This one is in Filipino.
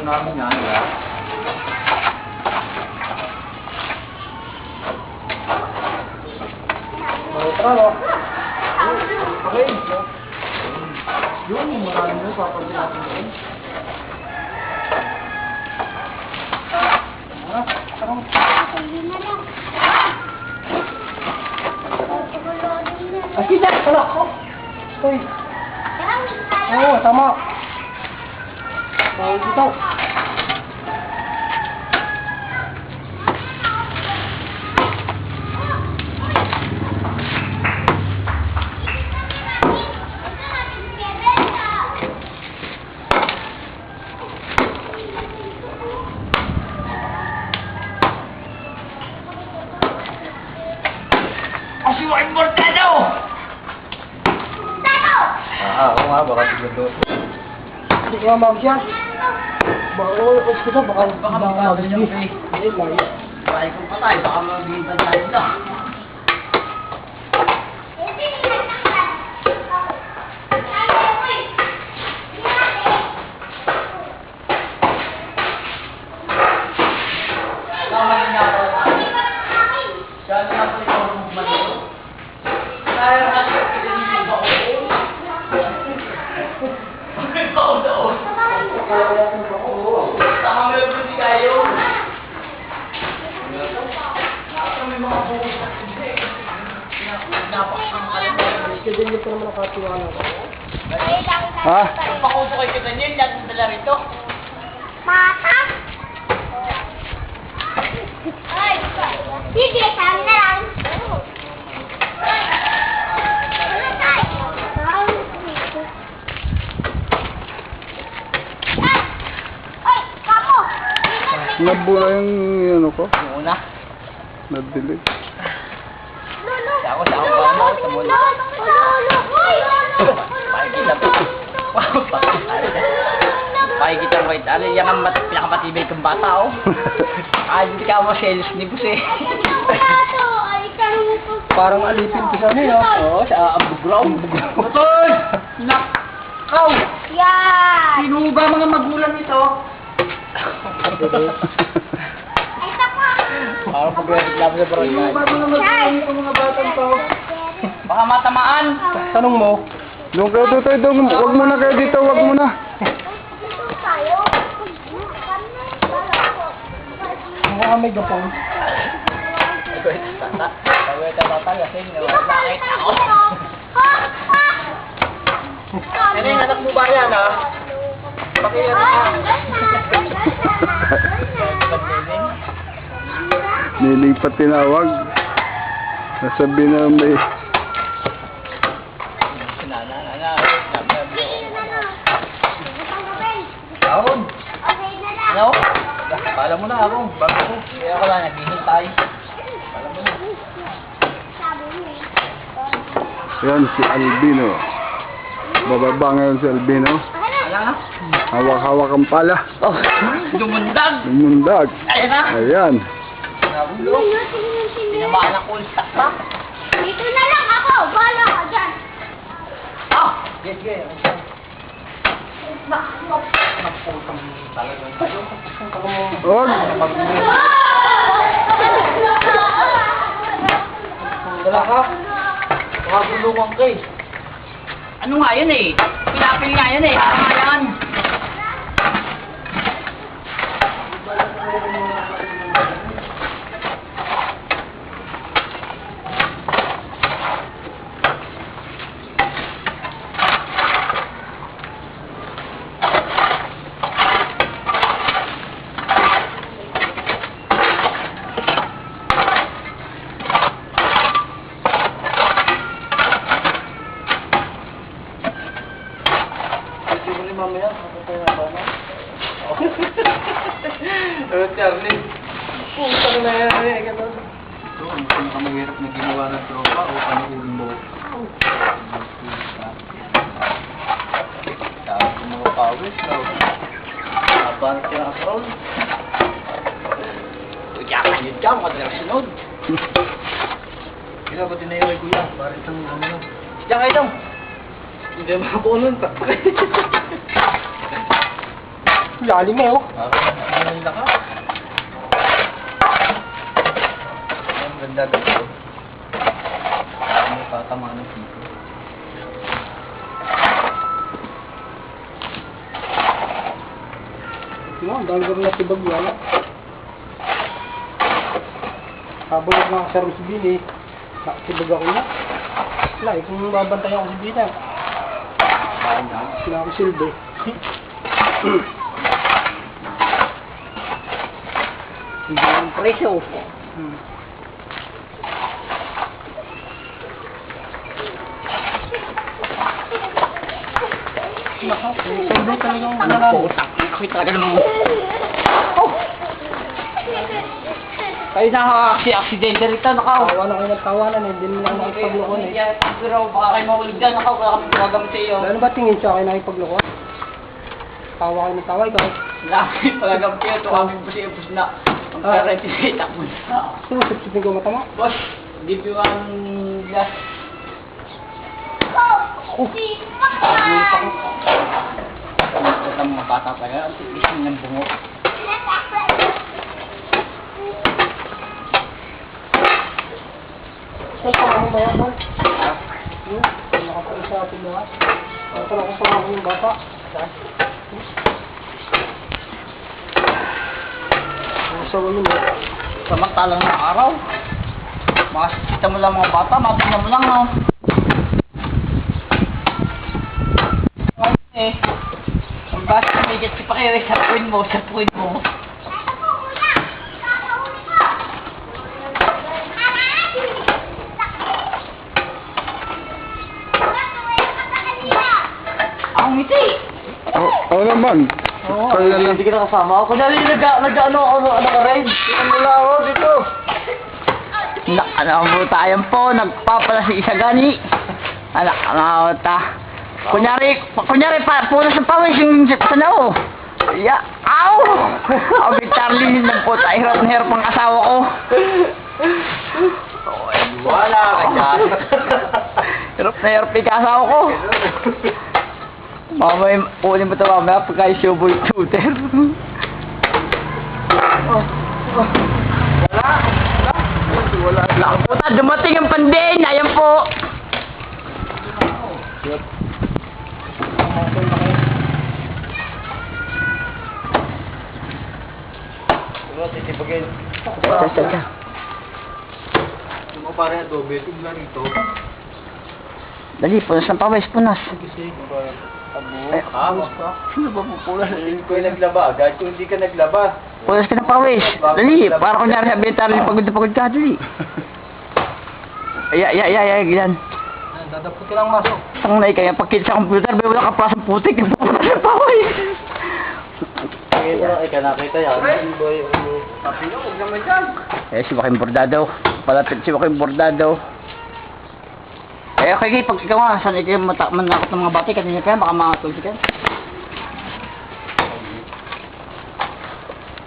namin yan. Tara, no? Okay. Yun, maraming mo, papagin natin yun. Asin na! Wala ko! Hoy! Oo, tama! Bawal dito! Asiway Mortado! Oo nga, baka siguro. Hindi ko mamag siya. Baka makakas niya, okay. Hindi, layo. Bahay kong patay, baka magbihintay tayo na. Kasi hindi pa naman nakatiwa na. Ha? Pakuso kayo kita niyan, lahat ng dala rito. Mata? Ay, sige, saan na lang. Ay, kamu! Nabura yung ano ko? Yung una. Nadilig. Ako sa mo, sa mula. Pakikita po. Pakikita mo ito. Ano yan ang pinakamatibay kong bata, oh. Hindi ka maselos ni Bus, eh. Parang alipin ko sa niyo. Oo, sa ambugraw. Totoo! Nakaw! Yan! Sino ba mga magulang nito? Ito pa! Parang pag-reklamo sa barangay. Sino ba mga magulang nito mga batang to? Baka matamaan. Tanong mo. Doon kayo dito, doon. Wag mo na kayo dito, wag mo na. Tayo. Mukha may gapong. Tawid na tatay kasi nakita ako. Ano yung anak mo ba yan, ha? Pakiyan ka. Niling pa tinawag. Nasabi na may... Taon. Ano? Pala mo na ako. Bago ko. Kaya ako lang naghihintay. Pala mo na. Yan, si Albino. Bababa ngayon si Albino. Wala na. Hawak-hawak ang pala. Oh, dumundag. Mundag. Ayan na. Ayan. Nabulok. Tinamaan ako yung takta. Dito na lang ako. Bala ka dyan. Ah! Yes, yes. Naputang talagang tayo. Huwag. Wala ka. Makabulungan ka eh. Ano nga yan eh? Pinapil nga yan eh. Ano nga yan? Mamaya, ako tayo na ba na? Charlie. Puta na yan eh. Ito, ang pinakamahirap na ginawa ng tropa o panahulin mo. Tawag ko mga pawis, no? Habang tinakaroon. Uyakan yun dyan, madalang sunod. Kaya ko tinayo kay kuya, para isang ano. Diyan kayo dong! Hindi makabuo nun. Lalim eh, oh. Ang ganda ka. Ang ganda dito. May patama ng dito. No, ang dami kami natibag yan. Habang nakasarap si Billy, nakatibag ako na. Wala, kung babantay ako si Billy, wala ako silbi. Hindi yung presyo. Silbi talagang Ano po? Ako'y talaga naman. Oh! Kayo aksidente rito, nakaw. tawa na kayo nagtawanan eh, hindi nila nakipagloko eh. Siguro, baka kayo mahulog dyan, nakaw, baka kami tumagamit sa iyo. Ano ba tingin siya kayo nakipagloko? Tawa kayo ng tawa, ikaw. Laki talagang kayo, tuwagin po siya, bus na. Ang pera-retisate ako na. Sinusipsipin ko mata mo? Boss, give you one glass. Ito ang mga bata pa yan, ang tipising ng bungo. Saan mo ba yan, Bal? Nakapala sa ating lahat. Nakapala ko sa mga yung bata. Ang sawa yun eh. Samantalang ng araw. Makasita mo lang mga bata, matignan mo lang, no? Eh, ang basta may jet pa kayo, sapuin mo. Ang ngiti! Oo naman. Kaya lang. Hindi kita kasama ako. Kunyari, nag-ano ka rin? Wala ako dito. Nakabutayan po, nagpapala si Isagani. Nakakauta. Kunyari, punas ng pawis yung sanaw. Ya, aw! Abi Charlie, nagputa, hirap na hirap ang asawa ko. Wala ka dyan. Hirap na hirap yung asawa ko. Mamay, unin mo ito mamaya pagka yung showboy shooter. Wala. Dumating ang pandenya, ayan po. Titipagin. Teka. Mo pare adobe, tugla rito. Dali, punas ng pawis, punas. Kasi Abo. Sino ba pupulas? Hindi ko yung naglaba agad kung hindi ka naglaba. Punas ka ng pawis. Dali, para kunyari sabihin tayo, pagod na pagod ka, dali. Ay, ganyan. Dadapot ka lang masok. Ang naik kaya pagkita sa computer, may wala ka pa sa putik, pupunas ng pawis. Ngayon ko lang, ikaw nakita yan. Boy, papi nyo, huwag naman dyan. Si Joaquin Bordado. Palapit si Joaquin Bordado. Okay, pag ikaw nga, saan ikaw manakot ng mga bati, kanina pa yan, baka makatulog ka.